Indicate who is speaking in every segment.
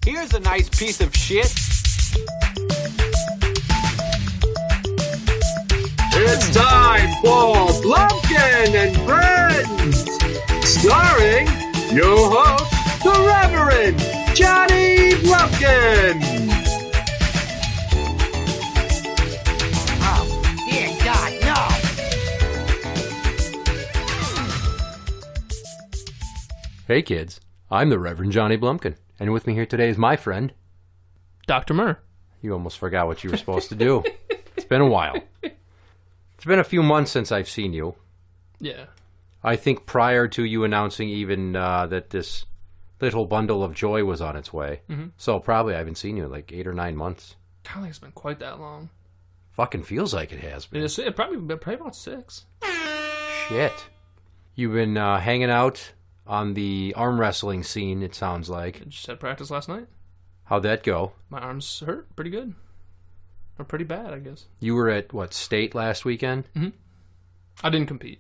Speaker 1: Here's a nice piece of shit.
Speaker 2: It's time for Blumpkin&Friends, starring your host, the Reverend Johnny Blumpkin.
Speaker 3: Oh, dear God, no!
Speaker 4: Hey kids, I'm the Reverend Johnny Blumpkin, and with me here today is my friend,
Speaker 5: Dr. Murr.
Speaker 4: You almost forgot what you were supposed to do. It's been a while. It's been a few months since I've seen you.
Speaker 5: Yeah.
Speaker 4: I think prior to you announcing even that this little bundle of joy was on its way.
Speaker 5: Mm-hmm.
Speaker 4: So probably I haven't seen you in like 8 or 9 months.
Speaker 5: I don't think it's been quite that long.
Speaker 4: Fucking feels like it has been.
Speaker 5: Probably about 6.
Speaker 4: Shit. You've been hanging out on the arm wrestling scene, it sounds like.
Speaker 5: I just had practice last night.
Speaker 4: How'd that go?
Speaker 5: My arms hurt pretty good. Or pretty bad, I guess.
Speaker 4: You were at, what, state last weekend?
Speaker 5: Mm-hmm. I didn't compete.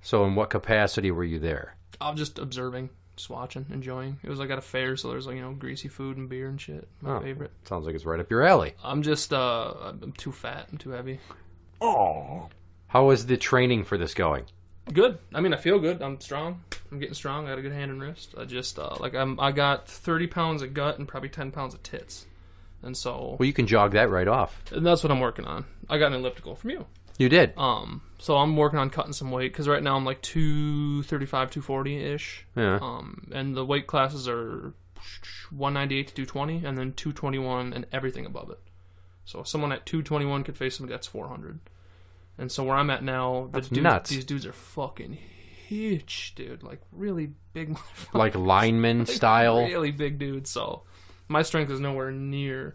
Speaker 4: So in what capacity were you there?
Speaker 5: I was just observing, just watching, enjoying. It was like at a fair, so there's like, greasy food and beer and shit. My favorite.
Speaker 4: Sounds like it's right up your alley.
Speaker 5: I'm just, I'm too fat. I'm too heavy.
Speaker 4: Oh. How is the training for this going?
Speaker 5: Good. I mean, I feel good. I'm strong. I'm getting strong. I got a good hand and wrist. I just, I got 30 pounds of gut and probably 10 pounds of tits. And so...
Speaker 4: Well, you can jog that right off.
Speaker 5: And that's what I'm working on. I got an elliptical from you.
Speaker 4: You did?
Speaker 5: So I'm working on cutting some weight, because right now I'm like 235, 240-ish.
Speaker 4: Yeah.
Speaker 5: And the weight classes are 198 to 220, and then 221 and everything above it. So someone at 221 could face somebody that's 400. And so where I'm at now,
Speaker 4: nuts.
Speaker 5: These dudes are fucking huge, dude. Like, really big.
Speaker 4: Like lineman style?
Speaker 5: Really big dudes, so... My strength is nowhere near.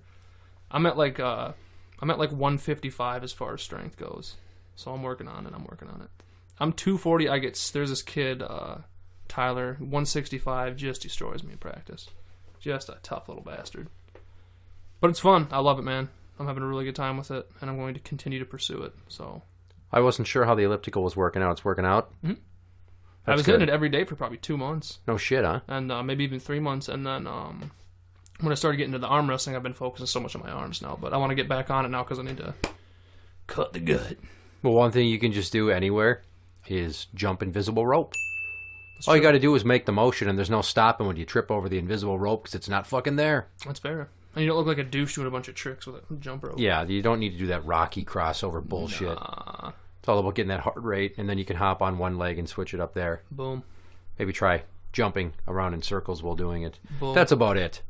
Speaker 5: I'm at like 155 as far as strength goes. So I'm working on it. I'm 240. There's this kid, Tyler, 165, just destroys me in practice. Just a tough little bastard. But it's fun. I love it, man. I'm having a really good time with it, and I'm going to continue to pursue it. So
Speaker 4: I wasn't sure how the elliptical was working out. It's working out?
Speaker 5: Mm-hmm. I was hitting it every day for probably 2 months.
Speaker 4: No shit, huh?
Speaker 5: And maybe even 3 months, and then when I started getting into the arm wrestling, I've been focusing so much on my arms now. But I want to get back on it now because I need to cut the gut.
Speaker 4: Well, one thing you can just do anywhere is jump invisible rope.
Speaker 5: That's
Speaker 4: All
Speaker 5: true.
Speaker 4: you got to do is make the motion, and there's no stopping when you trip over the invisible rope because it's not fucking there.
Speaker 5: That's fair. And you don't look like a douche doing a bunch of tricks with a jump rope.
Speaker 4: Yeah, you don't need to do that Rocky crossover bullshit.
Speaker 5: Nah.
Speaker 4: It's all about getting that heart rate, and then you can hop on one leg and switch it up there.
Speaker 5: Boom.
Speaker 4: Maybe try jumping around in circles while doing it.
Speaker 5: Boom.
Speaker 4: That's about it.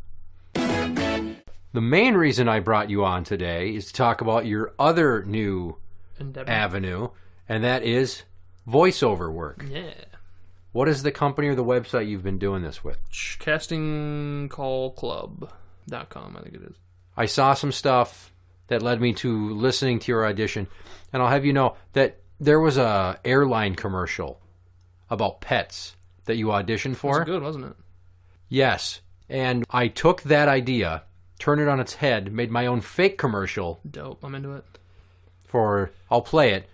Speaker 4: The main reason I brought you on today is to talk about your other new avenue, and that is voiceover work.
Speaker 5: Yeah.
Speaker 4: What is the company or the website you've been doing this with?
Speaker 5: CastingCallClub.com, I think it is.
Speaker 4: I saw some stuff that led me to listening to your audition, and I'll have you know that there was a airline commercial about pets that you auditioned for.
Speaker 5: It was good, wasn't it?
Speaker 4: Yes. And I took that idea, turned it on its head, made my own fake commercial.
Speaker 5: Dope. I'm into it.
Speaker 4: I'll play it,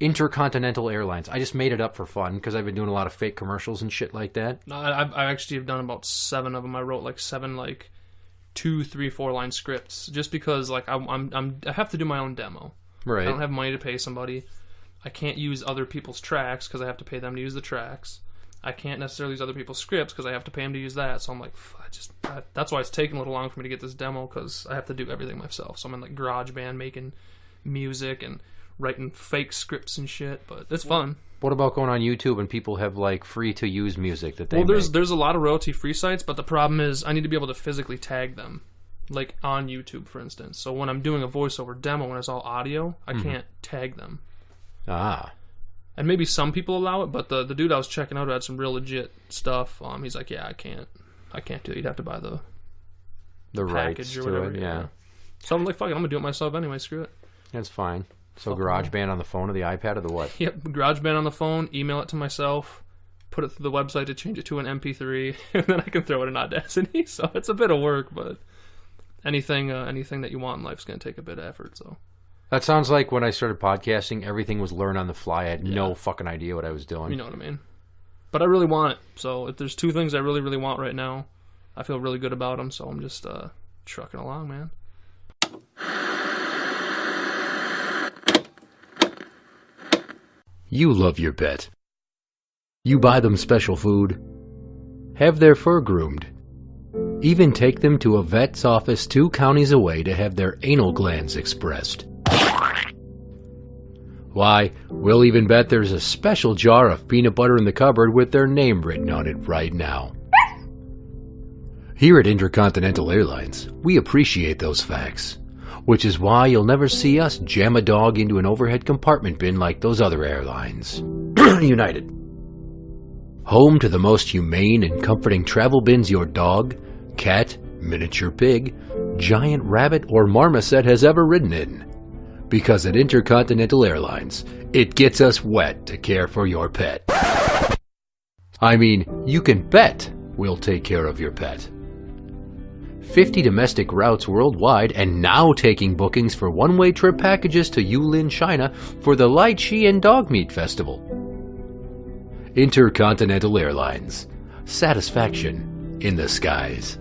Speaker 4: Intercontinental Airlines. I just made it up for fun because I've been doing a lot of fake commercials and shit like that.
Speaker 5: I actually have done about 7 of them. I wrote like 7, 2, 3, 4 line scripts just because I have to do my own demo.
Speaker 4: Right.
Speaker 5: I don't have money to pay somebody. I can't use other people's tracks because I have to pay them to use the tracks. I can't necessarily use other people's scripts because I have to pay them to use that. So I'm like, that's why it's taking a little long for me to get this demo because I have to do everything myself. So I'm in GarageBand making music and writing fake scripts and shit, but it's fun.
Speaker 4: What about going on YouTube and people have free to use music that they
Speaker 5: Well,
Speaker 4: make?
Speaker 5: there's a lot of royalty free sites, but the problem is I need to be able to physically tag them, like on YouTube, for instance. So when I'm doing a voiceover demo, when it's all audio, I can't tag them.
Speaker 4: Ah.
Speaker 5: And maybe some people allow it, but the dude I was checking out who had some real legit stuff. He's like, yeah, I can't do it. You'd have to buy the
Speaker 4: rights
Speaker 5: package or
Speaker 4: to
Speaker 5: whatever.
Speaker 4: it, yeah.
Speaker 5: So I'm like, fuck it, I'm gonna do it myself anyway. Screw it.
Speaker 4: That's fine. So
Speaker 5: Fuck
Speaker 4: GarageBand on the phone or the iPad or the what?
Speaker 5: Yep, GarageBand on the phone, email it to myself, put it through the website to change it to an MP3, and then I can throw it in Audacity. So it's a bit of work, but anything that you want in life is going to take a bit of effort. So
Speaker 4: That sounds like when I started podcasting, everything was learn on the fly. I had no fucking idea what I was doing.
Speaker 5: You know what I mean? But I really want it. So if there's 2 things I really, really want right now, I feel really good about them, so I'm just trucking along, man.
Speaker 4: You love your pet. You buy them special food, have their fur groomed, even take them to a vet's office 2 counties away to have their anal glands expressed. Why, we'll even bet there's a special jar of peanut butter in the cupboard with their name written on it right now. Here at Intercontinental Airlines, we appreciate those facts, which is why you'll never see us jam a dog into an overhead compartment bin like those other airlines. United. Home to the most humane and comforting travel bins your dog, cat, miniature pig, giant rabbit, or marmoset has ever ridden in. Because at Intercontinental Airlines, it gets us wet to care for your pet. I mean, you can bet we'll take care of your pet. 50 domestic routes worldwide, and now taking bookings for one-way trip packages to Yulin, China for the Lychee and Dog Meat Festival. Intercontinental Airlines. Satisfaction in the skies.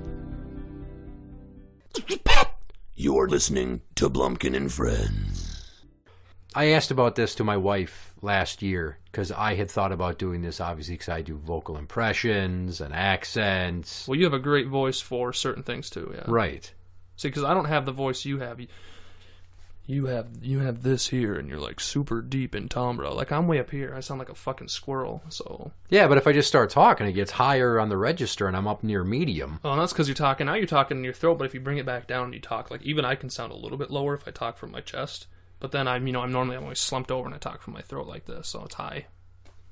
Speaker 6: You're listening to Blumpkin&Friends.
Speaker 4: I asked about this to my wife last year because I had thought about doing this, obviously, because I do vocal impressions and accents.
Speaker 5: Well, you have a great voice for certain things too, yeah.
Speaker 4: Right.
Speaker 5: See, because I don't have the voice you have. You have this here, and you're like super deep in timbre. Like I'm way up here. I sound like a fucking squirrel. So
Speaker 4: yeah, but if I just start talking, it gets higher on the register, and I'm up near medium.
Speaker 5: Oh, and that's because you're talking. Now you're talking in your throat, but if you bring it back down and you talk, like even I can sound a little bit lower if I talk from my chest. But then I'm always slumped over and I talk from my throat like this, so it's high.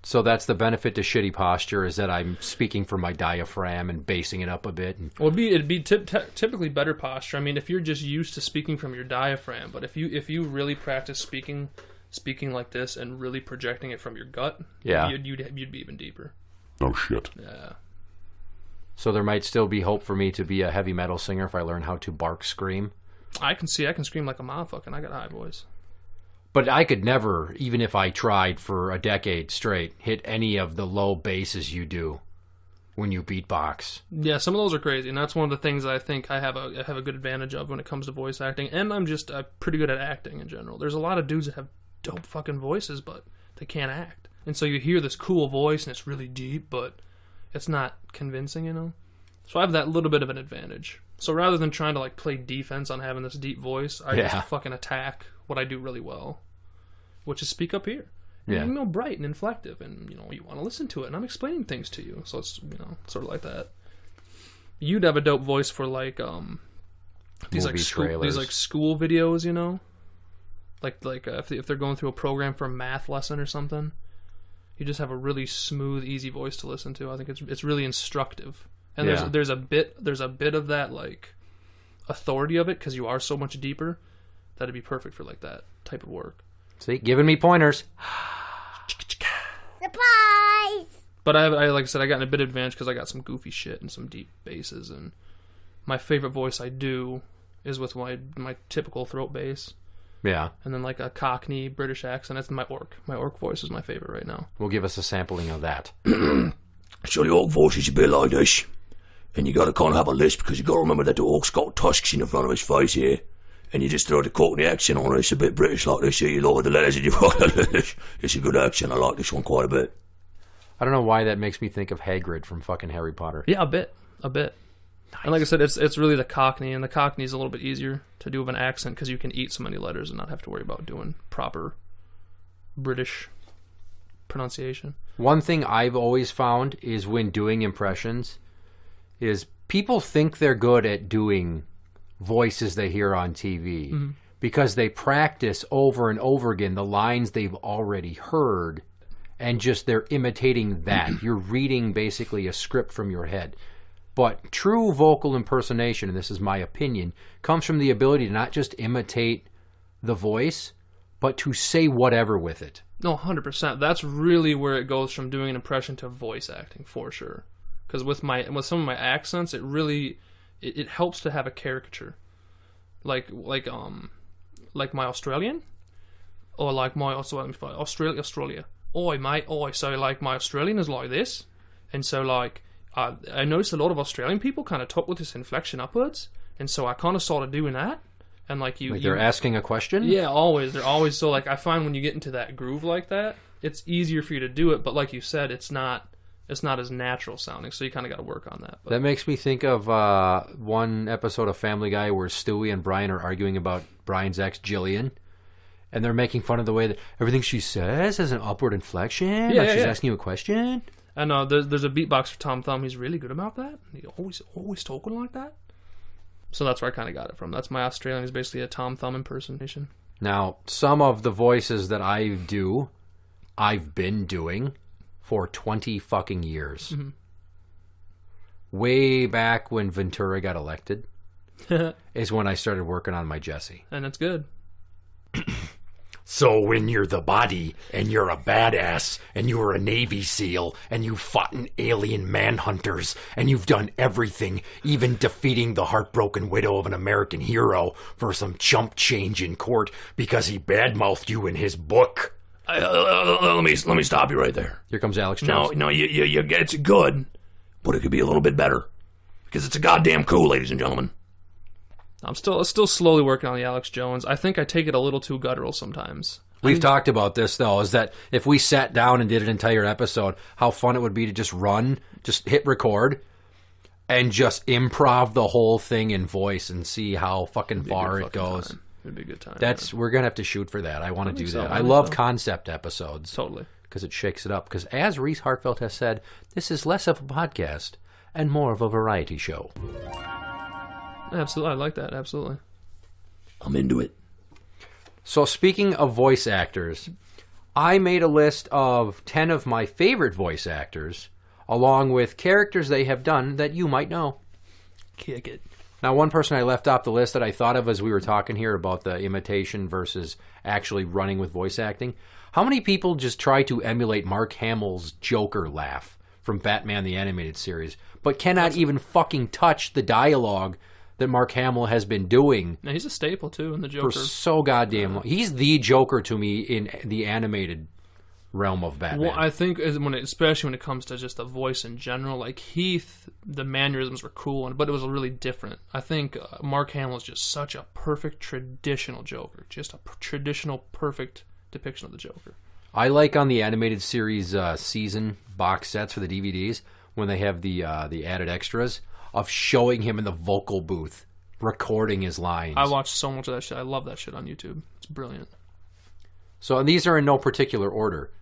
Speaker 4: So that's the benefit to shitty posture, is that I'm speaking from my diaphragm and basing it up a bit.
Speaker 5: Well, it'd be typically better posture. I mean, if you're just used to speaking from your diaphragm, but if you really practice speaking like this and really projecting it from your gut,
Speaker 4: yeah,
Speaker 5: you'd be even deeper.
Speaker 6: Oh shit.
Speaker 5: Yeah.
Speaker 4: So there might still be hope for me to be a heavy metal singer if I learn how to bark scream.
Speaker 5: I can scream like a motherfucker. I got a high voice.
Speaker 4: But I could never, even if I tried for a decade straight, hit any of the low basses you do when you beatbox.
Speaker 5: Yeah, some of those are crazy, and that's one of the things I think I have a good advantage of when it comes to voice acting, and I'm just pretty good at acting in general. There's a lot of dudes that have dope fucking voices, but they can't act. And so you hear this cool voice, and it's really deep, but it's not convincing, you know? So I have that little bit of an advantage. So rather than trying to like play defense on having this deep voice, I just fucking attack what I do really well, which is speak up here.
Speaker 4: Yeah.
Speaker 5: And, bright and inflective, and you want to listen to it, and I'm explaining things to you, so it's sort of like that. You'd have a dope voice for like these like school videos, like if they're going through a program for a math lesson or something. You just have a really smooth, easy voice to listen to. I think it's really instructive. And there's a bit of that like authority of it because you are so much deeper. That'd be perfect for like that type of work.
Speaker 4: See, giving me pointers.
Speaker 7: Surprise!
Speaker 5: But I like I said, I got a bit of advantage because I got some goofy shit and some deep basses, and my favorite voice I do is with my typical throat bass.
Speaker 4: Yeah.
Speaker 5: And then like a Cockney British accent. That's my orc. My orc voice is my favorite right now.
Speaker 4: Well, give us a sampling of that.
Speaker 6: So the orc voice is a bit like this. And you gotta kind of have a lisp because you gotta remember that the orc's got tusks in the front of his face here. And you just throw the Cockney accent on it. It's a bit British like this. You lower the letters and you write the letters. It's a good accent. I like this one quite a bit.
Speaker 4: I don't know why that makes me think of Hagrid from fucking Harry Potter.
Speaker 5: Yeah, a bit. Nice. And like I said, it's really the Cockney, and the Cockney is a little bit easier to do with an accent because you can eat so many letters and not have to worry about doing proper British pronunciation.
Speaker 4: One thing I've always found is when doing impressions is people think they're good at doing voices they hear on TV because they practice over and over again the lines they've already heard, and just they're imitating that. You're reading basically a script from your head. But true vocal impersonation, and this is my opinion, comes from the ability to not just imitate the voice, but to say whatever with it.
Speaker 5: No, 100%. That's really where it goes from doing an impression to voice acting, for sure. Because with some of my accents, it really it helps to have a caricature, like my Australian, or like my Australia. Oi mate, so like my Australian is like this, and so like I noticed a lot of Australian people kind of talk with this inflection upwards, and so I kind of started doing that. And like
Speaker 4: they're asking a question?
Speaker 5: Yeah, always. They're always so like I find when you get into that groove like that, it's easier for you to do it. But like you said, it's not as natural sounding. So you kind of got to work on that. But.
Speaker 4: That makes me think of one episode of Family Guy where Stewie and Brian are arguing about Brian's ex Jillian, and they're making fun of the way that everything she says has an upward inflection.
Speaker 5: Yeah,
Speaker 4: like she's asking you a question.
Speaker 5: And there's a beatboxer, Tom Thumb. He's really good about that. He always talking like that. So that's where I kind of got it from. That's my Australian. Is basically a Tom Thumb impersonation.
Speaker 4: Now, some of the voices that I've been doing for 20 fucking years.
Speaker 5: Mm-hmm.
Speaker 4: Way back when Ventura got elected is when I started working on my Jesse.
Speaker 5: And it's good.
Speaker 4: So when you're the body, and you're a badass, and you were a Navy SEAL, and you fought in alien manhunters, and you've done everything, even defeating the heartbroken widow of an American hero for some chump change in court because he badmouthed you in his book.
Speaker 6: Let me stop you right there.
Speaker 4: Here comes Alex Jones.
Speaker 6: No, it's good, but it could be a little bit better because it's a goddamn coup, ladies and gentlemen.
Speaker 5: I'm still slowly working on the Alex Jones. I think I take it a little too guttural sometimes.
Speaker 4: We've talked about this, though, is that if we sat down and did an entire episode, how fun it would be to just hit record, and just improv the whole thing in voice and see how fucking far it goes.
Speaker 5: It'd be a good time.
Speaker 4: We're going to have to shoot for that. I want to do that. I
Speaker 5: think
Speaker 4: love
Speaker 5: so.
Speaker 4: Concept episodes.
Speaker 5: Totally.
Speaker 4: Because it shakes it up. Because as Reese Hartfeld has said, this is less of a podcast and more of a variety show.
Speaker 5: Absolutely. I like that. Absolutely.
Speaker 6: I'm into it.
Speaker 4: So speaking of voice actors, I made a list of 10 of my favorite voice actors, along with characters they have done that you might know.
Speaker 5: Kick it.
Speaker 4: Now, one person I left off the list that I thought of as we were talking here about the imitation versus actually running with voice acting. How many people just try to emulate Mark Hamill's Joker laugh from Batman the Animated Series, but cannot even fucking touch the dialogue that Mark Hamill has been doing?
Speaker 5: Now, he's a staple, too, in the Joker.
Speaker 4: For so goddamn long. He's the Joker to me in the animated realm of Batman.
Speaker 5: Well, I think, especially when it comes to just the voice in general, like Heath, the mannerisms were cool, but it was really different. I think Mark Hamill is just such a perfect traditional Joker. Just a traditional, perfect depiction of the Joker.
Speaker 4: I like on the animated series season box sets for the DVDs, when they have the added extras, of showing him in the vocal booth, recording his lines.
Speaker 5: I watched so much of that shit. I love that shit on YouTube. It's brilliant.
Speaker 4: So, and these are in no particular order.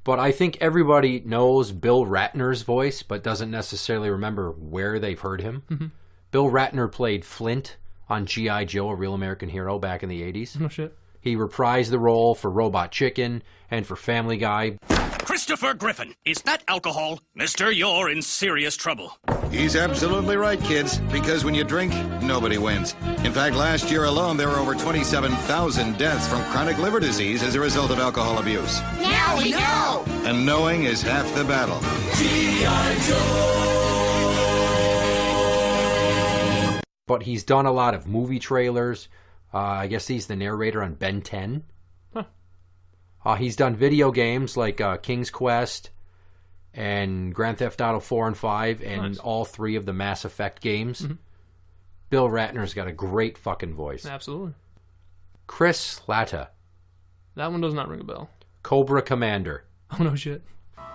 Speaker 4: But I think everybody knows Bill Ratner's voice, but doesn't necessarily remember where they've heard him. Mm-hmm. Bill Ratner played Flint on G.I. Joe, A Real American Hero, back in the 80s.
Speaker 5: No shit.
Speaker 4: He reprised the role for Robot Chicken and for Family Guy.
Speaker 7: Christopher Griffin, is that alcohol? Mister, you're in serious trouble.
Speaker 8: He's absolutely right, kids, because when you drink, nobody wins. In fact, last year alone, there were over 27,000 deaths from chronic liver disease as a result of alcohol abuse.
Speaker 3: Now we know!
Speaker 8: And knowing is half the battle.
Speaker 4: But he's done a lot of movie trailers. I guess he's the narrator on Ben 10. Huh. He's done video games like King's Quest and Grand Theft Auto 4 and 5 and all 3 of the Mass Effect games. Mm-hmm. Bill Ratner's got a great fucking voice.
Speaker 5: Absolutely.
Speaker 4: Chris Latta.
Speaker 5: That one does not ring a bell.
Speaker 4: Cobra Commander.
Speaker 5: Oh, no shit.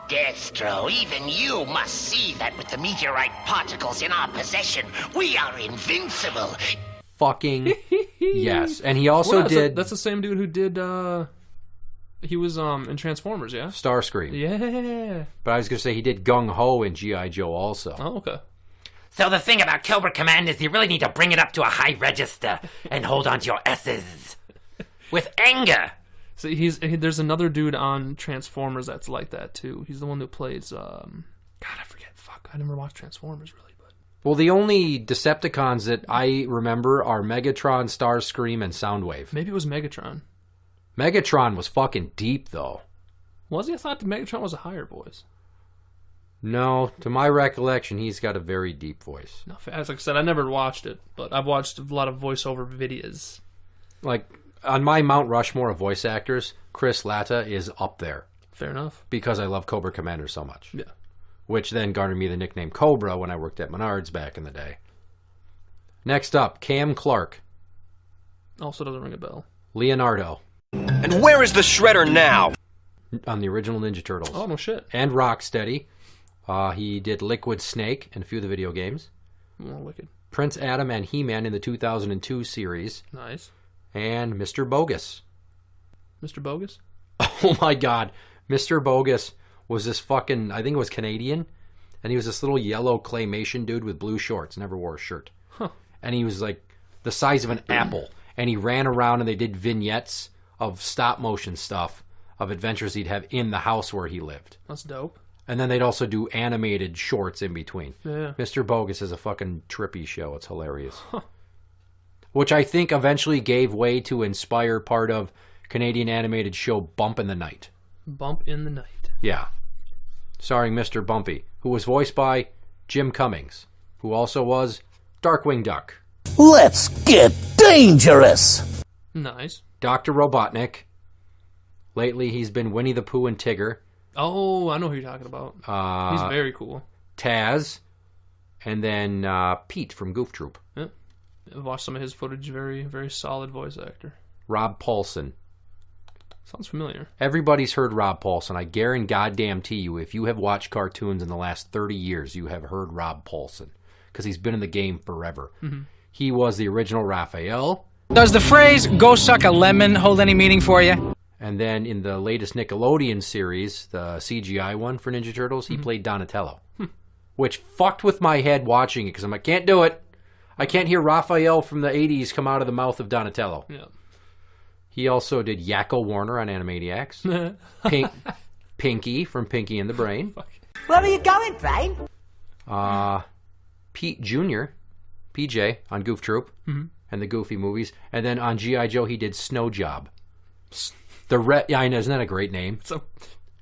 Speaker 3: Destro, even you must see that with the meteorite particles in our possession, we are invincible.
Speaker 4: Fucking yes. And he also did...
Speaker 5: That's the same dude who did... He was in Transformers, yeah?
Speaker 4: Starscream.
Speaker 5: Yeah.
Speaker 4: But I was going to say he did Gung Ho in G.I. Joe also.
Speaker 5: Oh, okay.
Speaker 9: So the thing about Cobra Command is you really need to bring it up to a high register and hold on to your S's with anger.
Speaker 5: So there's another dude on Transformers that's like that too. He's the one who plays God, I forget. Fuck, I never watched Transformers really, but
Speaker 4: well, the only Decepticons that I remember are Megatron, Starscream, and Soundwave.
Speaker 5: Maybe it was Megatron.
Speaker 4: Megatron was fucking deep though.
Speaker 5: Was he? I thought Megatron was a higher voice.
Speaker 4: No, to my recollection, he's got a very deep voice.
Speaker 5: No, as I said, I never watched it, but I've watched a lot of voiceover videos.
Speaker 4: Like, on my Mount Rushmore of voice actors, Chris Latta is up there.
Speaker 5: Fair enough.
Speaker 4: Because I love Cobra Commander so much.
Speaker 5: Yeah.
Speaker 4: which then garnered me the nickname Cobra when I worked at Menards back in the day. Next up, Cam Clark.
Speaker 5: Also doesn't ring a bell.
Speaker 4: Leonardo.
Speaker 1: And where is the Shredder now?
Speaker 4: On the original Ninja Turtles.
Speaker 5: Oh, no shit.
Speaker 4: And Rocksteady. He did Liquid Snake in a few of the video games.
Speaker 5: Oh, wicked.
Speaker 4: Prince Adam and He-Man in the 2002 series.
Speaker 5: Nice.
Speaker 4: And Mr. Bogus.
Speaker 5: Mr. Bogus?
Speaker 4: Oh my god. Mr. Bogus was this fucking, I think it was Canadian, and he was this little yellow claymation dude with blue shorts, never wore a shirt.
Speaker 5: Huh.
Speaker 4: And he was like the size of an apple, and he ran around and they did vignettes of stop motion stuff, of adventures he'd have in the house where he lived.
Speaker 5: That's dope.
Speaker 4: And then they'd also do animated shorts in between.
Speaker 5: Yeah.
Speaker 4: Mr. Bogus is a fucking trippy show. It's hilarious. Huh. Which I think eventually gave way to inspire part of Canadian animated show Bump in the Night.
Speaker 5: Bump in the Night.
Speaker 4: Yeah. Starring Mr. Bumpy, who was voiced by Jim Cummings, who also was Darkwing Duck.
Speaker 10: Let's get dangerous!
Speaker 5: Nice.
Speaker 4: Dr. Robotnik. Lately, he's been Winnie the Pooh and Tigger.
Speaker 5: Oh, I know who you're talking about. He's very cool.
Speaker 4: Taz. And then Pete from Goof Troop.
Speaker 5: Yeah. I've watched some of his footage. Very, very solid voice actor.
Speaker 4: Rob Paulson.
Speaker 5: Sounds familiar.
Speaker 4: Everybody's heard Rob Paulson. I guarantee you, if you have watched cartoons in the last 30 years, you have heard Rob Paulson. Because he's been in the game forever. Mm-hmm. He was the original Raphael.
Speaker 11: Does the phrase, go suck a lemon, hold any meaning for you?
Speaker 4: And then in the latest Nickelodeon series, the CGI one for Ninja Turtles, he played Donatello. Which fucked with my head watching it, because I'm like, can't do it. I can't hear Raphael from the 80s come out of the mouth of Donatello.
Speaker 5: Yeah.
Speaker 4: He also did Yakko Warner on Animaniacs. Pinky from Pinky and the Brain.
Speaker 12: Where are you going, Brain?
Speaker 4: Pete Jr., PJ, on Goof Troop and the Goofy movies. And then on G.I. Joe, he did Snow Job. Yeah, I know, isn't that a great name?
Speaker 5: It's a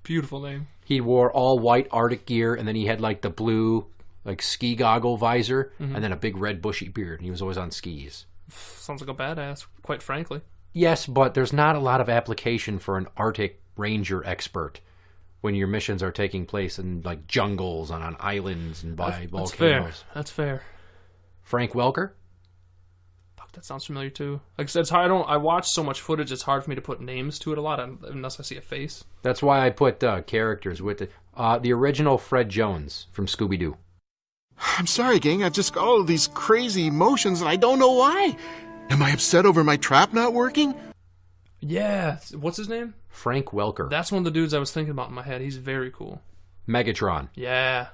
Speaker 5: beautiful name.
Speaker 4: He wore all white Arctic gear, and then he had like the blue like ski goggle visor, and then a big red bushy beard, and he was always on skis.
Speaker 5: Sounds like a badass, quite frankly.
Speaker 4: Yes, but there's not a lot of application for an Arctic Ranger expert when your missions are taking place in like jungles and on islands and by volcanoes.
Speaker 5: That's fair.
Speaker 4: Frank Welker?
Speaker 5: Fuck, that sounds familiar too. Like I said, I watch so much footage, it's hard for me to put names to it a lot unless I see a face.
Speaker 4: That's why I put characters with it. The original Fred Jones from Scooby-Doo.
Speaker 13: I'm sorry, gang. I've just got all these crazy emotions and I don't know why. Am I upset over my trap not working?
Speaker 5: Yeah. What's his name?
Speaker 4: Frank Welker.
Speaker 5: That's one of the dudes I was thinking about in my head. He's very cool.
Speaker 4: Megatron.
Speaker 5: Yeah.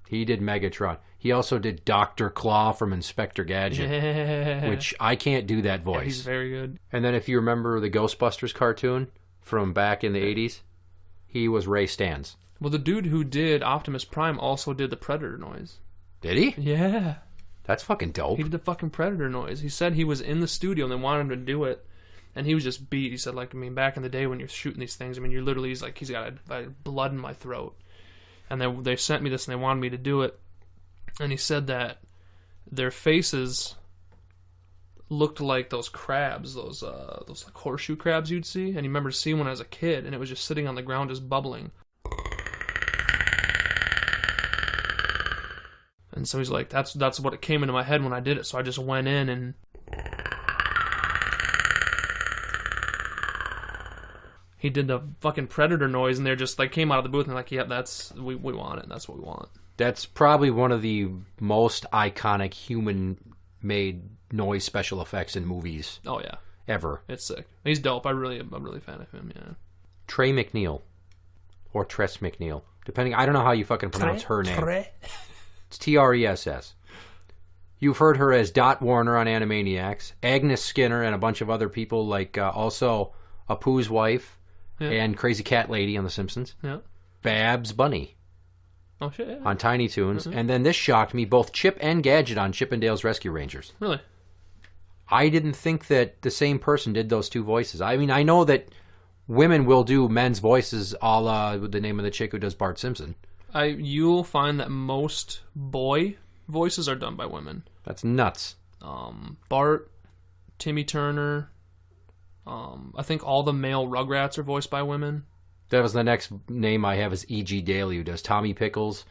Speaker 4: He did Megatron. He also did Dr. Claw from Inspector Gadget, which I can't do that voice.
Speaker 5: Yeah, he's very good.
Speaker 4: And then if you remember the Ghostbusters cartoon from back in the 80s, he was Ray Stantz.
Speaker 5: Well, the dude who did Optimus Prime also did the Predator noise.
Speaker 4: Did he?
Speaker 5: Yeah.
Speaker 4: That's fucking dope.
Speaker 5: He did the fucking Predator noise. He said he was in the studio and they wanted him to do it. And he was just beat. He said, like, I mean, back in the day when you're shooting these things, I mean, you're literally, he's got blood in my throat. And they sent me this and they wanted me to do it. And he said that their faces looked like those crabs, those like horseshoe crabs you'd see. And he remembered seeing one as a kid, and it was just sitting on the ground just bubbling. And so he's like, that's what it came into my head when I did it. So I just went in and he did the fucking Predator noise, and they're just like came out of the booth and like, yeah, we want it. And that's what we want. That's
Speaker 4: probably one of the most iconic human-made noise special effects in movies.
Speaker 5: Oh yeah,
Speaker 4: ever.
Speaker 5: It's sick. He's dope. I'm really a fan of him. Yeah.
Speaker 4: Trey McNeil, or Tress McNeil, depending. I don't know how you fucking pronounce her name. It's Tress. You've heard her as Dot Warner on Animaniacs, Agnes Skinner, and a bunch of other people, like also Apu's wife and Crazy Cat Lady on The Simpsons.
Speaker 5: Yeah.
Speaker 4: Babs Bunny.
Speaker 5: Oh shit. Yeah.
Speaker 4: On Tiny Toons. And then this shocked me, both Chip and Gadget on Chip and Dale's Rescue Rangers.
Speaker 5: Really?
Speaker 4: I didn't think that the same person did those two voices. I mean, I know that women will do men's voices a la with the name of the chick who does Bart Simpson.
Speaker 5: You'll find that most boy voices are done by women.
Speaker 4: That's nuts.
Speaker 5: Bart, Timmy Turner, I think all the male Rugrats are voiced by women.
Speaker 4: That was the next name I have is E.G. Daly, who does Tommy Pickles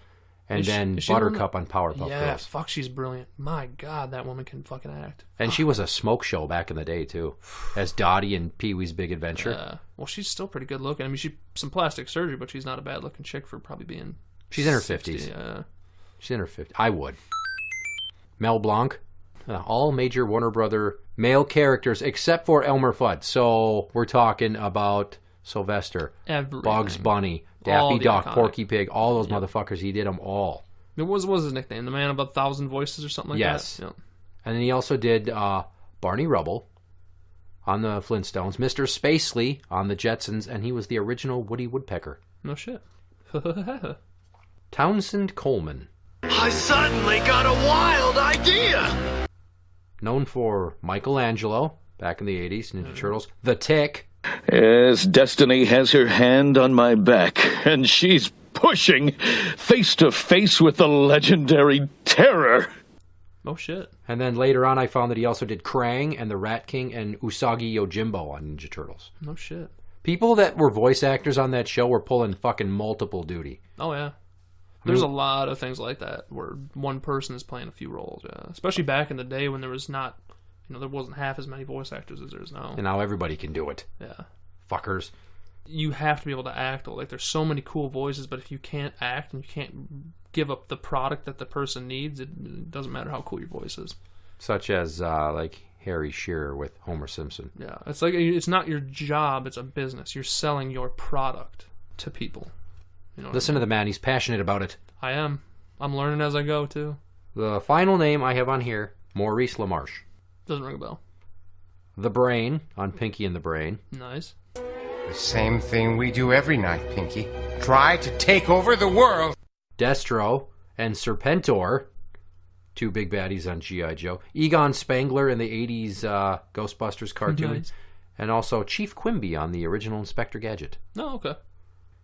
Speaker 4: And then
Speaker 5: she
Speaker 4: Buttercup on Powerpuff
Speaker 5: Yeah,
Speaker 4: Girls.
Speaker 5: fuck, she's brilliant. My God, that woman can fucking act.
Speaker 4: And she was a smoke show back in the day, too, as Dottie in Pee-wee's Big Adventure.
Speaker 5: Yeah. Well, she's still pretty good looking. I mean, some plastic surgery, but she's not a bad looking chick for probably being.
Speaker 4: She's in her
Speaker 5: 60,
Speaker 4: 50s.
Speaker 5: Yeah.
Speaker 4: She's in her 50s. I would. Mel Blanc. All major Warner Brother male characters except for Elmer Fudd. So we're talking about Sylvester,
Speaker 5: Everything.
Speaker 4: Bugs Bunny,
Speaker 5: All
Speaker 4: Daffy
Speaker 5: the
Speaker 4: Duck,
Speaker 5: iconic.
Speaker 4: Porky Pig, all those motherfuckers. He did them all.
Speaker 5: What was his nickname? The Man of 1,000 Voices or something like
Speaker 4: Yes.
Speaker 5: that? Yep.
Speaker 4: And then he also did Barney Rubble on the Flintstones, Mr. Spacely on the Jetsons, and he was the original Woody Woodpecker.
Speaker 5: No shit.
Speaker 4: Townsend Coleman,
Speaker 14: I suddenly got a wild idea!
Speaker 4: known for Michelangelo back in the 80s, Ninja Turtles, The Tick.
Speaker 14: Yes, Destiny has her hand on my back, and she's pushing face to face with the legendary Terror.
Speaker 5: Oh shit.
Speaker 4: And then later on I found that he also did Krang and the Rat King and Usagi Yojimbo on Ninja Turtles.
Speaker 5: No shit.
Speaker 4: People that were voice actors on that show were pulling fucking multiple duty.
Speaker 5: Oh yeah. There's a lot of things like that where one person is playing a few roles, yeah. Especially back in the day when there was not, there wasn't half as many voice actors as there is now.
Speaker 4: And now everybody can do it.
Speaker 5: Yeah.
Speaker 4: Fuckers.
Speaker 5: You have to be able to act. Like, there's so many cool voices, but if you can't act and you can't give up the product that the person needs, it doesn't matter how cool your voice is.
Speaker 4: Such as, like, Harry Shearer with Homer Simpson.
Speaker 5: Yeah. It's like, it's not your job, it's a business. You're selling your product to people.
Speaker 4: Listen to the man. He's passionate about it.
Speaker 5: I am. I'm learning as I go, too.
Speaker 4: The final name I have on here, Maurice LaMarche.
Speaker 5: Doesn't ring a bell.
Speaker 4: The Brain on Pinky and the Brain.
Speaker 5: Nice.
Speaker 15: The same thing we do every night, Pinky. Try to take over the world.
Speaker 4: Destro and Serpentor, two big baddies on G.I. Joe. Egon Spangler in the 80s Ghostbusters cartoon.
Speaker 5: Nice.
Speaker 4: And also Chief Quimby on the original Inspector Gadget.
Speaker 5: Oh, okay.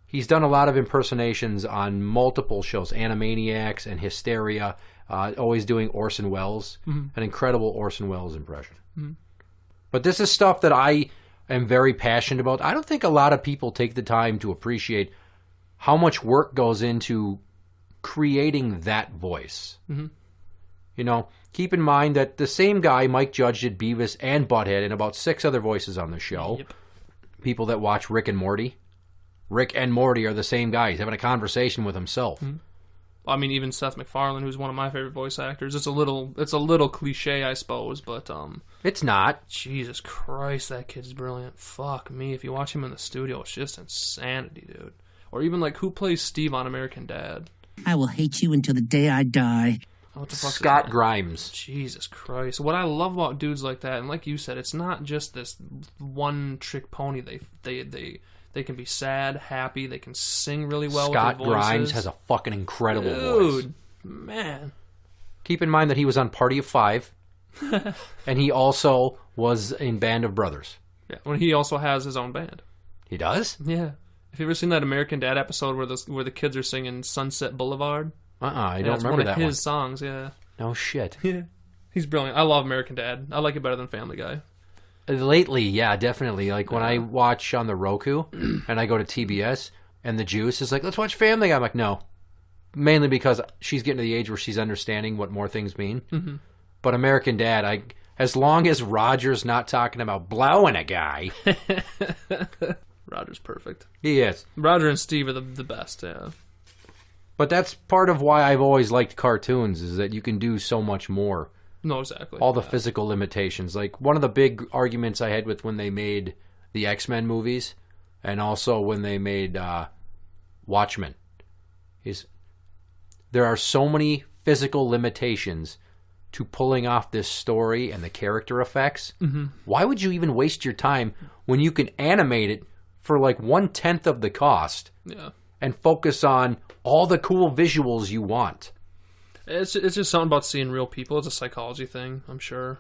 Speaker 4: He's done a lot of impersonations on multiple shows, Animaniacs and Hysteria, always doing Orson Welles, an incredible Orson Welles impression.
Speaker 5: Mm-hmm.
Speaker 4: But this is stuff that I am very passionate about. I don't think a lot of people take the time to appreciate how much work goes into creating that voice.
Speaker 5: Mm-hmm.
Speaker 4: Keep in mind that the same guy, Mike Judge, did Beavis and Butthead and about 6 other voices on the show.
Speaker 5: Yep.
Speaker 4: People that watch Rick and Morty. Rick and Morty are the same guy. He's having a conversation with himself.
Speaker 5: Mm-hmm. I mean, even Seth MacFarlane, who's one of my favorite voice actors. It's a little cliche, I suppose, but
Speaker 4: it's not.
Speaker 5: Jesus Christ, that kid's brilliant. Fuck me, if you watch him in the studio, it's just insanity, dude. Or even like who plays Steve on American Dad?
Speaker 10: I will hate you until the day I die.
Speaker 5: What the fuck?
Speaker 4: Scott Grimes.
Speaker 5: Jesus Christ. What I love about dudes like that, and like you said, it's not just this one trick pony. They can be sad, happy. They can sing really well
Speaker 4: Scott
Speaker 5: with their voices.
Speaker 4: Grimes has a fucking incredible voice.
Speaker 5: Dude, man.
Speaker 4: Keep in mind that he was on Party of Five, and he also was in Band of Brothers.
Speaker 5: Yeah, well, he also has his own band.
Speaker 4: He does?
Speaker 5: Yeah. Have you ever seen that American Dad episode where the kids are singing Sunset Boulevard?
Speaker 4: I don't remember that one.
Speaker 5: It's one of his songs, yeah.
Speaker 4: No shit.
Speaker 5: Yeah. He's brilliant. I love American Dad. I like it better than Family Guy.
Speaker 4: Lately, yeah, definitely. Like when I watch on the Roku and I go to TBS and the Juice is like, let's watch Family Guy. I'm like, no. Mainly because she's getting to the age where she's understanding what more things mean.
Speaker 5: Mm-hmm.
Speaker 4: But American Dad, as long as Roger's not talking about blowing a guy.
Speaker 5: Roger's perfect.
Speaker 4: He is.
Speaker 5: Roger and Steve are the best, yeah.
Speaker 4: But that's part of why I've always liked cartoons, is that you can do so much more.
Speaker 5: No, exactly.
Speaker 4: All the physical limitations. Like, one of the big arguments I had with when they made the X-Men movies, and also when they made Watchmen, is there are so many physical limitations to pulling off this story and the character effects.
Speaker 5: Mm-hmm.
Speaker 4: Why would you even waste your time when you can animate it for like 1/10 of the cost?
Speaker 5: Yeah.
Speaker 4: And focus on all the cool visuals you want.
Speaker 5: It's just something about seeing real people. It's a psychology thing, I'm sure.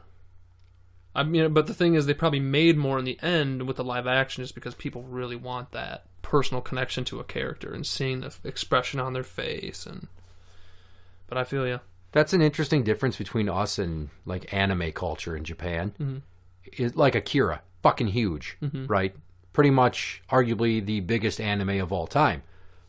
Speaker 5: I mean, but the thing is, they probably made more in the end with the live action just because people really want that personal connection to a character and seeing the expression on their face. But I feel you.
Speaker 4: That's an interesting difference between us and like anime culture in Japan.
Speaker 5: Mm-hmm.
Speaker 4: Is like Akira, fucking huge, right? Pretty much, arguably the biggest anime of all time.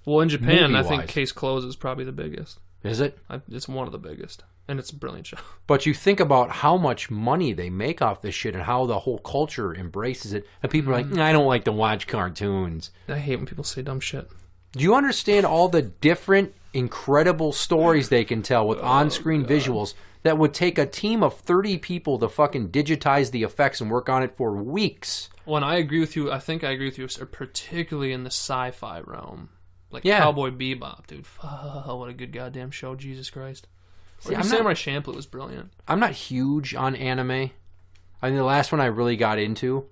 Speaker 5: Well, in Japan,
Speaker 4: movie-wise.
Speaker 5: I think Case Closed is probably the biggest.
Speaker 4: Is it?
Speaker 5: It's one of the biggest. And it's a brilliant show.
Speaker 4: But you think about how much money they make off this shit and how the whole culture embraces it. And people are like, I don't like to watch cartoons.
Speaker 5: I hate when people say dumb shit.
Speaker 4: Do you understand all the different, incredible stories they can tell with on-screen visuals that would take a team of 30 people to fucking digitize the effects and work on it for weeks?
Speaker 5: Well, and I agree with you. I think I agree with you, particularly in the sci-fi realm. Like Cowboy Bebop, dude. What a good goddamn show, Jesus Christ. See, Samurai Champloo was brilliant. I'm not huge on anime. I mean, the last one I really got into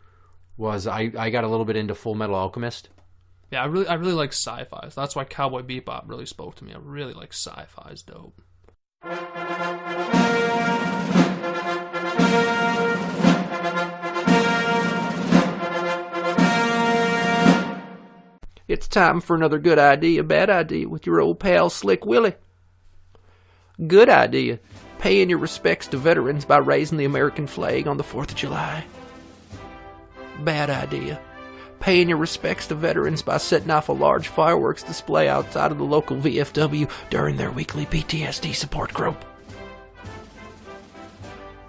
Speaker 5: was I got a little bit into Full Metal Alchemist. Yeah, I really like sci-fi. So that's why Cowboy Bebop really spoke to me. I really like sci-fi. It's dope.
Speaker 16: It's time for another good idea, bad idea with your old pal Slick Willie. Good idea. Paying your respects to veterans by raising the American flag on the 4th of July. Bad idea. Paying your respects to veterans by setting off a large fireworks display outside of the local VFW during their weekly PTSD support group.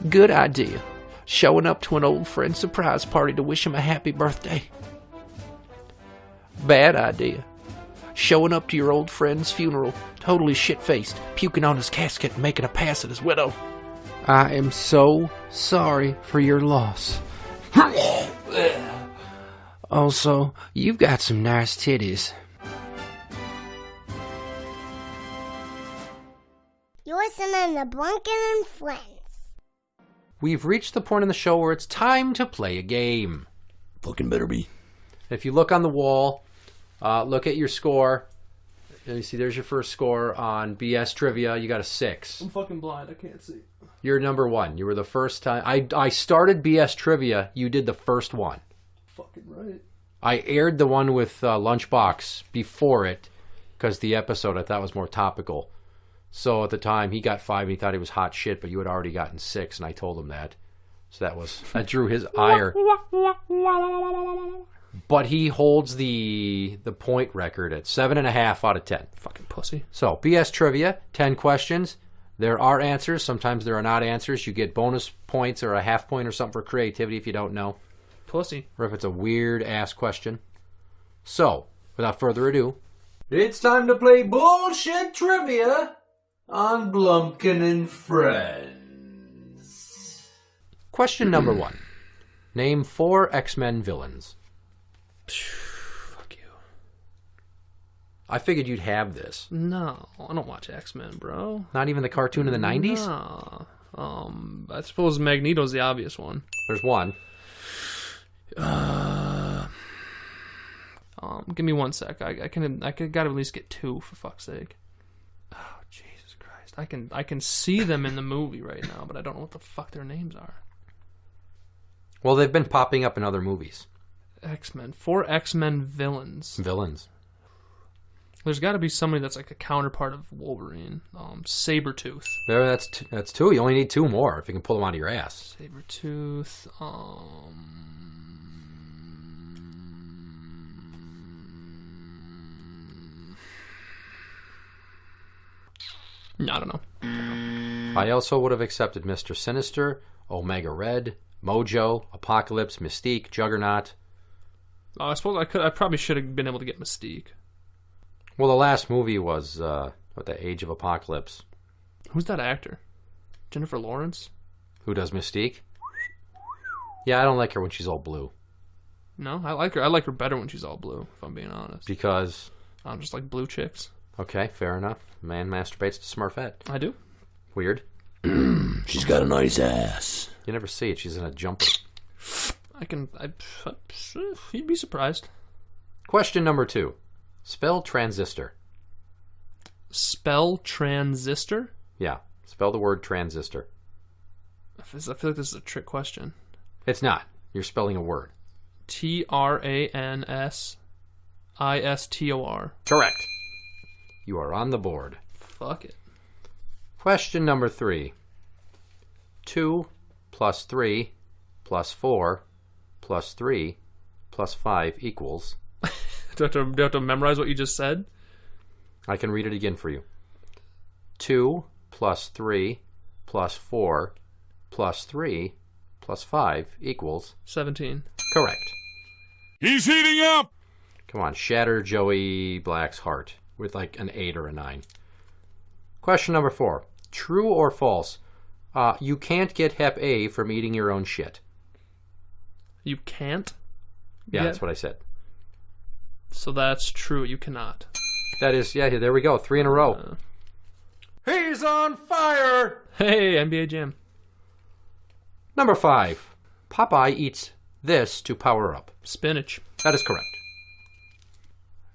Speaker 16: Good idea. Showing up to an old friend's surprise party to wish him a happy birthday. Bad idea. Showing up to your old friend's funeral, totally shit-faced, puking on his casket and making a pass at his widow. I am so sorry for your loss. Also, you've got some nice titties.
Speaker 17: You're listening to Blumpkin&Friends.
Speaker 4: We've reached the point in the show where it's time to play a game.
Speaker 6: Fucking better be.
Speaker 4: If you look on the wall, look at your score. You see, there's your first score on BS Trivia. You got a 6.
Speaker 5: I'm fucking blind. I can't see.
Speaker 4: You're number 1. You were the first time. I started BS Trivia. You did the first one.
Speaker 5: Fucking right.
Speaker 4: I aired the one with Lunchbox before it because the episode I thought was more topical. So at the time, he got 5 and he thought he was hot shit, but you had already gotten 6, and I told him that. So that drew his ire. But he holds the point record at 7.5 out of 10.
Speaker 5: Fucking pussy.
Speaker 4: So, BS Trivia, 10 questions. There are answers. Sometimes there are not answers. You get bonus points or a half point or something for creativity if you don't know.
Speaker 5: Pussy.
Speaker 4: Or if it's a weird-ass question. So, without further ado,
Speaker 18: it's time to play bullshit trivia on Blumpkin&Friends.
Speaker 4: Question number 1. Name 4 X-Men villains.
Speaker 5: Fuck you.
Speaker 4: I figured you'd have this.
Speaker 5: No, I don't watch X-Men, bro.
Speaker 4: Not even the cartoon in the 90s?
Speaker 5: No. I suppose Magneto's the obvious one.
Speaker 4: There's one.
Speaker 5: Give me 1 sec. I gotta at least get 2 for fuck's sake. Oh, Jesus Christ. I can see them in the movie right now, but I don't know what the fuck their names are.
Speaker 4: Well, they've been popping up in other movies.
Speaker 5: X-Men. 4 X-Men villains.
Speaker 4: Villains.
Speaker 5: There's got to be somebody that's like a counterpart of Wolverine. Sabretooth.
Speaker 4: There, that's 2. You only need 2 more if you can pull them out of your ass.
Speaker 5: Sabretooth. I don't know.
Speaker 4: I also would have accepted Mr. Sinister, Omega Red, Mojo, Apocalypse, Mystique, Juggernaut.
Speaker 5: Oh, I suppose I probably should have been able to get Mystique.
Speaker 4: Well, the last movie was The Age of Apocalypse.
Speaker 5: Who's that actor? Jennifer Lawrence?
Speaker 4: Who does Mystique? Yeah, I don't like her when she's all blue.
Speaker 5: No, I like her. I like her better when she's all blue, if I'm being honest.
Speaker 4: Because?
Speaker 5: I don't just like blue chicks.
Speaker 4: Okay, fair enough. Man masturbates to Smurfette.
Speaker 5: I do.
Speaker 4: Weird.
Speaker 6: She's got a nice ass.
Speaker 4: You never see it. She's in a jumper.
Speaker 5: You'd be surprised.
Speaker 4: Question number 2. Spell transistor.
Speaker 5: Spell transistor?
Speaker 4: Yeah. Spell the word transistor.
Speaker 5: I feel like this is a trick question.
Speaker 4: It's not. You're spelling a word.
Speaker 5: TRANSISTOR.
Speaker 4: Correct. You are on the board.
Speaker 5: Fuck it.
Speaker 4: Question number 3. 2 plus 3 plus 4 plus 3 plus 5 equals...
Speaker 5: Do I have to memorize what you just said?
Speaker 4: I can read it again for you. 2 plus 3 plus 4 plus 3 plus 5 equals
Speaker 5: 17.
Speaker 4: Correct.
Speaker 19: He's heating up!
Speaker 4: Come on, shatter Joey Black's heart with like an 8 or a 9. Question number 4. True or false? You can't get Hep A from eating your own shit.
Speaker 5: You can't?
Speaker 4: Yeah, that's what I said.
Speaker 5: So that's true. You cannot.
Speaker 4: That is, yeah, there we go. 3 in a row. He's on fire!
Speaker 5: Hey, NBA Jam.
Speaker 4: Number 5. Popeye eats this to power up.
Speaker 5: Spinach.
Speaker 4: That is correct.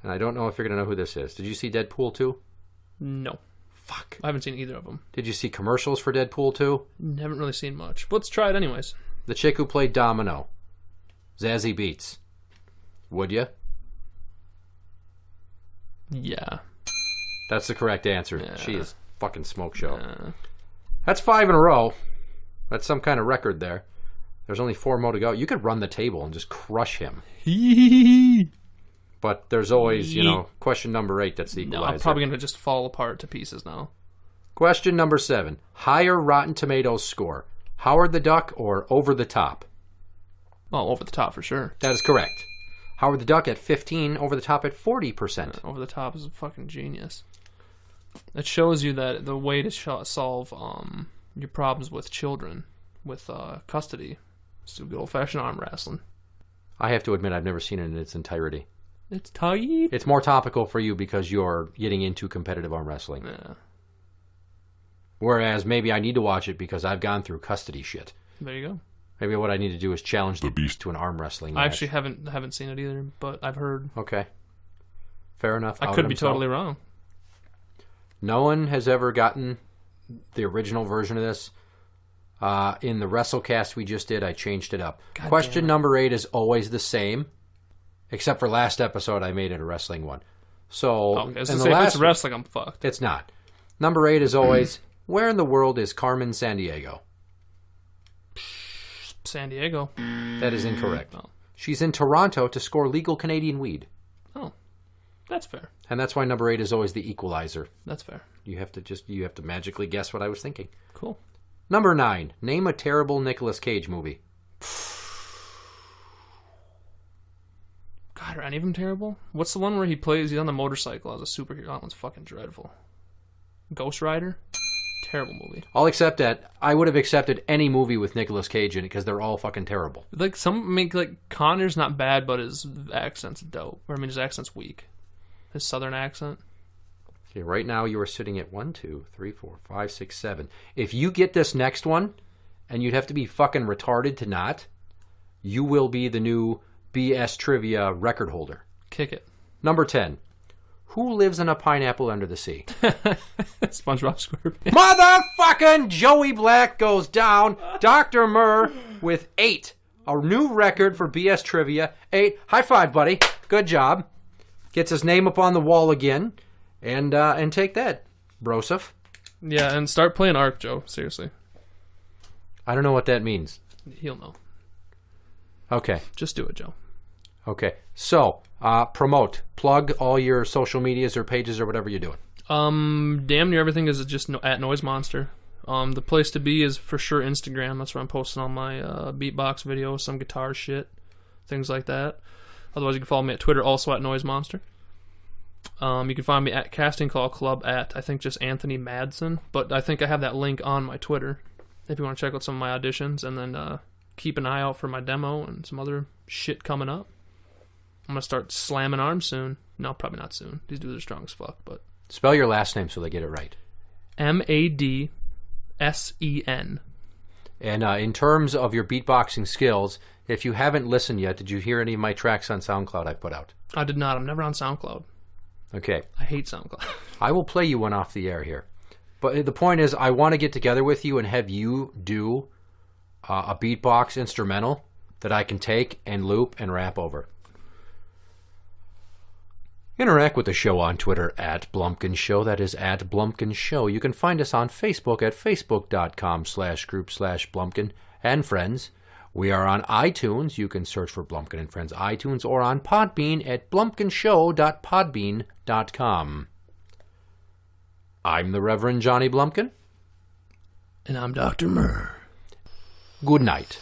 Speaker 4: And I don't know if you're going to know who this is. Did you see Deadpool 2?
Speaker 5: No.
Speaker 4: Fuck.
Speaker 5: I haven't seen either of them.
Speaker 4: Did you see commercials for Deadpool 2?
Speaker 5: Haven't really seen much. But let's try it anyways.
Speaker 4: The chick who played Domino. Zazie Beetz. Would you?
Speaker 5: Yeah.
Speaker 4: That's the correct answer.
Speaker 5: Yeah.
Speaker 4: She is fucking smoke show. Yeah. That's 5 in a row. That's some kind of record there. There's only 4 more to go. You could run the table and just crush him. But there's always, question number 8 that's the equalizer.
Speaker 5: No, I'm probably going to just fall apart to pieces now.
Speaker 4: Question number 7. Higher Rotten Tomatoes score. Howard the Duck or Over the Top?
Speaker 5: Oh, Over the Top for sure.
Speaker 4: That is correct. Howard the Duck at 15, Over the Top at 40%.
Speaker 5: Over the Top is a fucking genius. It shows you that the way to solve your problems with children, with custody, is through good old-fashioned arm wrestling.
Speaker 4: I have to admit I've never seen it in its entirety.
Speaker 5: It's tight.
Speaker 4: It's more topical for you because you're getting into competitive arm wrestling.
Speaker 5: Yeah.
Speaker 4: Whereas maybe I need to watch it because I've gone through custody shit.
Speaker 5: There you go.
Speaker 4: Maybe what I need to do is challenge the beast to an arm wrestling match.
Speaker 5: I actually haven't seen it either, but I've heard.
Speaker 4: Okay. Fair enough.
Speaker 5: I could be totally wrong.
Speaker 4: No one has ever gotten the original version of this. In the WrestleCast we just did, I changed it up.
Speaker 5: God
Speaker 4: Question number 8 is always the same, except for last episode I made it a wrestling one. So,
Speaker 5: if it's wrestling, I'm fucked.
Speaker 4: It's not. Number 8 is always, where in the world is Carmen Sandiego?
Speaker 5: San Diego.
Speaker 4: That is incorrect. Oh. She's in Toronto to score legal Canadian weed.
Speaker 5: Oh, that's fair.
Speaker 4: And that's why number 8 is always the equalizer.
Speaker 5: That's fair.
Speaker 4: You have to magically guess what I was thinking.
Speaker 5: Cool.
Speaker 4: Number 9. Name a terrible Nicolas Cage movie.
Speaker 5: God, are any of them terrible? What's the one where he's on the motorcycle as a superhero? That one's fucking dreadful. Ghost Rider? Terrible movie.
Speaker 4: I'll accept that. I would have accepted any movie with Nicolas Cage in it because they're all fucking terrible.
Speaker 5: Like some make Connor's not bad, but his accent's dope. His accent's weak. His southern accent.
Speaker 4: Okay, right now you are sitting at 1, 2, 3, 4, 5, 6, 7. If you get this next one, and you'd have to be fucking retarded to not, you will be the new BS trivia record holder.
Speaker 5: Kick it.
Speaker 4: Number 10. Who lives in a pineapple under the sea?
Speaker 5: SpongeBob SquarePants.
Speaker 4: Motherfucking Joey Black goes down. Dr. Murr with 8. A new record for BS Trivia. 8. High five, buddy. Good job. Gets his name up on the wall again. And take that, Broseph.
Speaker 5: Yeah, and start playing Ark, Joe. Seriously.
Speaker 4: I don't know what that means.
Speaker 5: He'll know.
Speaker 4: Okay.
Speaker 5: Just do it, Joe.
Speaker 4: Okay. So, plug all your social medias or pages or whatever you're doing.
Speaker 5: Damn near everything is just at Noise Monster. The place to be is for sure Instagram. That's where I'm posting all my beatbox videos, some guitar shit, things like that. Otherwise, you can follow me at Twitter, also at Noise Monster. You can find me at Casting Call Club at, I think, just Anthony Madsen. But I think I have that link on my Twitter if you want to check out some of my auditions. And then keep an eye out for my demo and some other shit coming up. I'm going to start slamming arms soon. No, probably not soon. These dudes are strong as fuck, but...
Speaker 4: Spell your last name so they get it right.
Speaker 5: Madsen.
Speaker 4: And in terms of your beatboxing skills, if you haven't listened yet, did you hear any of my tracks on SoundCloud I've put out?
Speaker 5: I did not. I'm never on SoundCloud.
Speaker 4: Okay.
Speaker 5: I hate SoundCloud.
Speaker 4: I will play you one off the air here. But the point is, I want to get together with you and have you do a beatbox instrumental that I can take and loop and rap over. Interact with the show on Twitter at Blumpkin Show. That is at Blumpkin Show. You can find us on Facebook at facebook.com/group/Blumpkin and Friends. We are on iTunes. You can search for Blumpkin and Friends iTunes or on Podbean at blumpkinshow.podbean.com. I'm the Reverend Johnny Blumpkin.
Speaker 6: And I'm Dr. Murr.
Speaker 4: Good night.